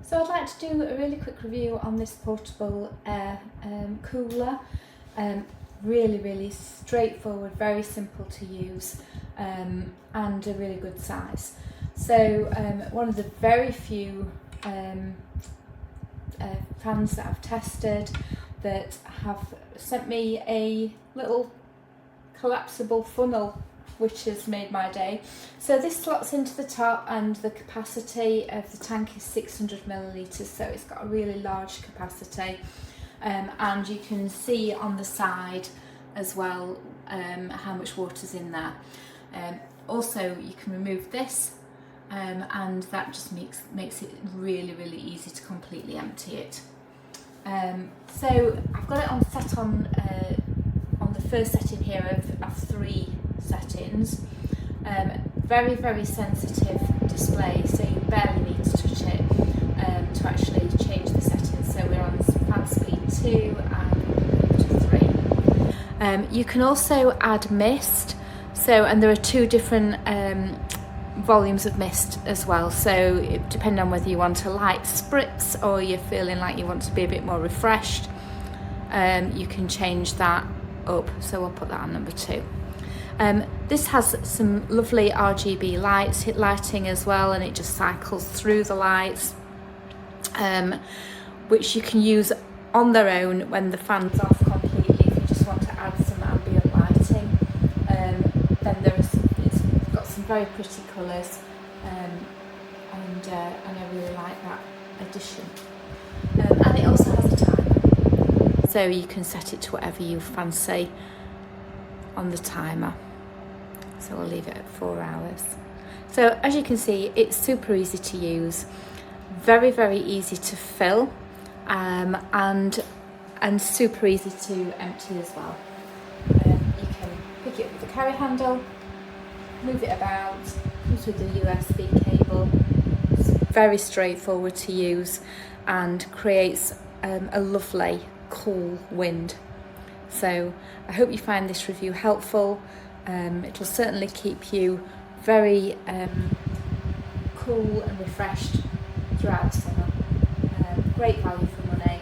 So I'd like to do a really quick review on this portable air cooler. Really straightforward, very simple to use, and a really good size. So one of the very few fans that I've tested that have sent me a little collapsible funnel, which has made my day. So this slots into the top, and the capacity of the tank is 600 millilitres, so it's got a really large capacity, and you can see on the side as well how much water's in there. Also you can remove this, and that just makes it really easy to completely empty it. So I've got it set on the first setting here of 3 settings. Very sensitive display, so you barely need to touch it to actually change the settings. So we're on fan speed 2 and to 3. You can also add mist, and there are 2 different volumes of mist as well, so depending on whether you want a light spritz or you're feeling like you want to be a bit more refreshed, you can change that up. So we'll put that on number 2. This has some lovely RGB lighting as well, and it just cycles through the lights, which you can use on their own when the fan's off completely. If you just want to add some ambient lighting, then it's got some very pretty colours, and I really like that addition. And it also has a timer, so you can set it to whatever you fancy on the timer. So we'll leave it at 4 hours. So as you can see, it's super easy to use, very easy to fill, and super easy to empty as well. You can pick it up with the carry handle, move it about, comes with the USB cable. It's very straightforward to use and creates a lovely cool wind. So I hope you find this review helpful. It'll certainly keep you very cool and refreshed throughout summer. Great value for money.